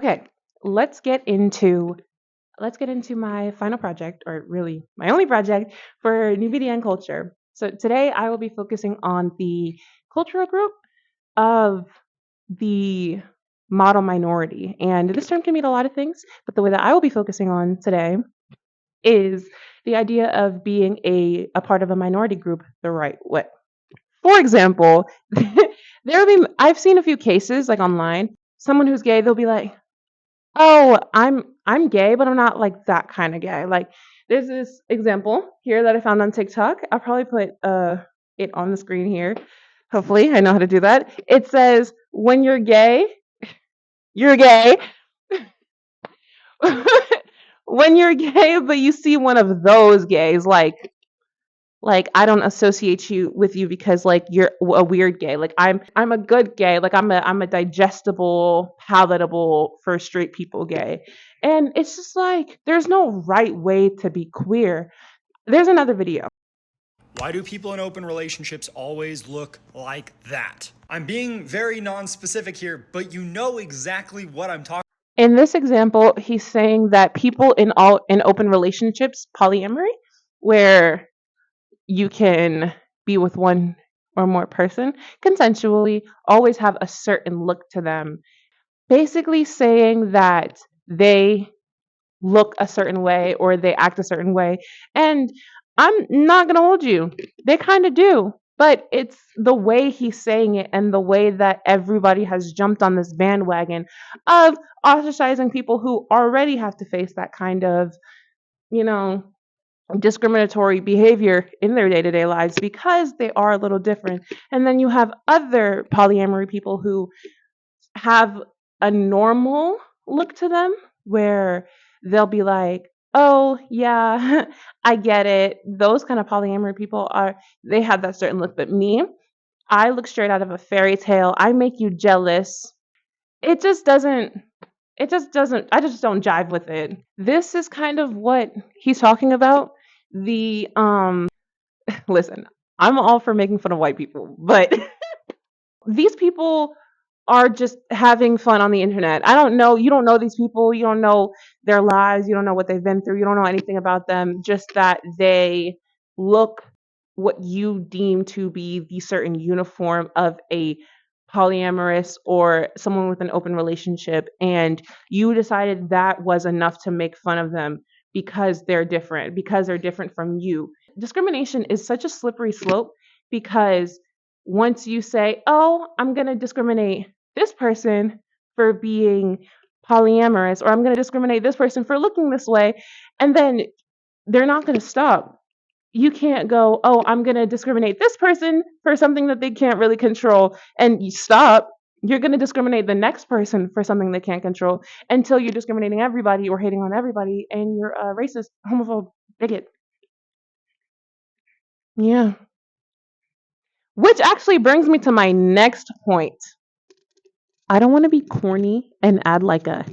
Okay, let's get into my final project, or really my only project for New Media and Culture. So today I will be focusing on the cultural group of the model minority. And this term can mean a lot of things, but the way that I will be focusing on today is the idea of being a part of a minority group the right way. For example, I've seen a few cases like online, someone who's gay, they'll be like, "Oh, I'm gay, but I'm not like that kind of gay." Like there's this example here that I found on TikTok. I'll probably put it on the screen here. Hopefully, I know how to do that. It says, "When you're gay, you're gay." When you're gay, but you see one of those gays, like I don't associate you with you because like you're a weird gay. Like I'm a good gay. Like I'm a digestible, palatable for straight people gay. And it's just like there's no right way to be queer. There's another video. Why do people in open relationships always look like that? I'm being very non-specific here, but you know exactly what I'm talking. In this example, he's saying that people in open relationships, polyamory, where you can be with one or more person consensually, always have a certain look to them, basically saying that they look a certain way or they act a certain way. And I'm not going to hold you. They kind of do. But it's the way he's saying it and the way that everybody has jumped on this bandwagon of ostracizing people who already have to face that kind of, you know, discriminatory behavior in their day-to-day lives because they are a little different. And then you have other polyamory people who have a normal look to them where they'll be like, "Oh, yeah, I get it." Those kind of polyamory people they have that certain look, but me, I look straight out of a fairy tale. I make you jealous. It just doesn't I just don't jive with it. This is kind of what he's talking about. The listen, I'm all for making fun of white people, but these people are just having fun on the internet. I don't know. You don't know these people. You don't know their lives. You don't know what they've been through. You don't know anything about them. Just that they look what you deem to be the certain uniform of a polyamorous or someone with an open relationship. And you decided that was enough to make fun of them because because they're different from you. Discrimination is such a slippery slope because once you say, "Oh, I'm going to discriminate this person for being polyamorous," or "I'm going to discriminate this person for looking this way," and then they're not going to stop. You can't go, "Oh, I'm going to discriminate this person for something that they can't really control," and you stop. You're going to discriminate the next person for something they can't control until you're discriminating everybody or hating on everybody and you're a racist, homophobe, bigot. Yeah. Which actually brings me to my next point. I don't want to be corny and add like a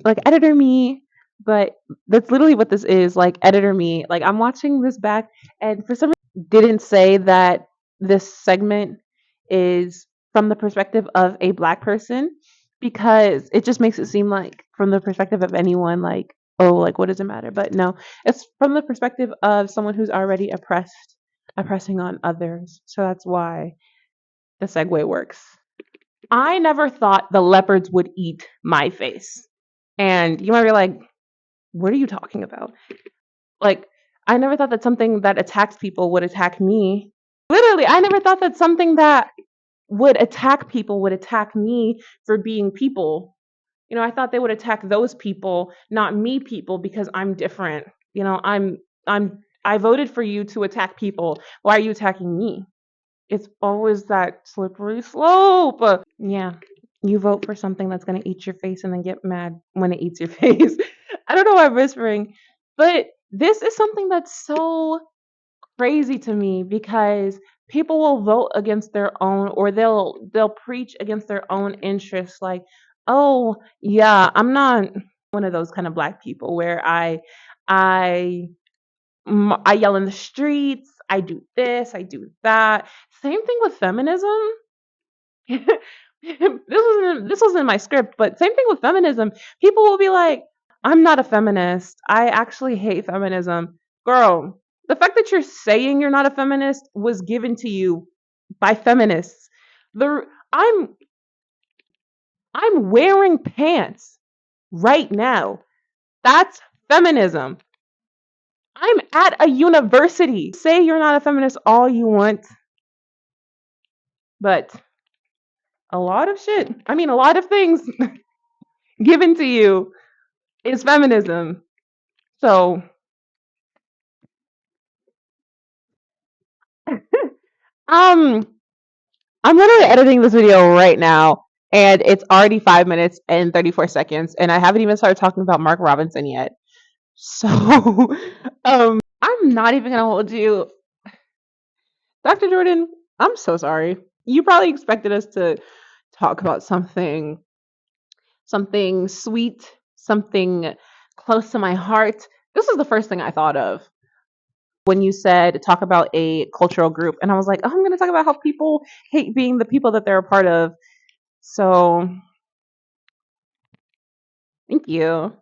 like editor me, but that's literally what this is, like editor me. Like I'm watching this back and for some reason didn't say that this segment is from the perspective of a black person because it just makes it seem like from the perspective of anyone like, oh, like what does it matter? But no, it's from the perspective of someone who's already oppressing on others. So that's why the segue works. I never thought the leopards would eat my face. And you might be like, what are you talking about? Like, I never thought that something that attacks people would attack me. Literally, I never thought that something that would attack people would attack me for being people. I thought they would attack those people, not me people, because I'm different. I voted for you to attack people. Why are you attacking me? It's always that slippery slope. Yeah, you vote for something that's going to eat your face and then get mad when it eats your face. I don't know why I'm whispering, but this is something that's so crazy to me because people will vote against their own or they'll preach against their own interests like, "Oh, yeah, I'm not one of those kind of black people where I I yell in the streets, I do this, I do that." Same thing with feminism. This wasn't my script, but same thing with feminism. People will be like, "I'm not a feminist. I actually hate feminism." Girl, the fact that you're saying you're not a feminist was given to you by feminists. The I'm I'm wearing pants right now. That's feminism. I'm at a university. Say you're not a feminist all you want, but a lot of shit, I mean, a lot of things given to you is feminism. So, um, I'm literally editing this video right now, and it's already 5 minutes and 34 seconds, and I haven't even started talking about Mark Robinson yet. So, I'm not even gonna hold you, Dr. Jordan. I'm so sorry. You probably expected us to talk about something sweet, something close to my heart. This was the first thing I thought of when you said talk about a cultural group. And I was like, oh, I'm going to talk about how people hate being the people that they're a part of. So, thank you.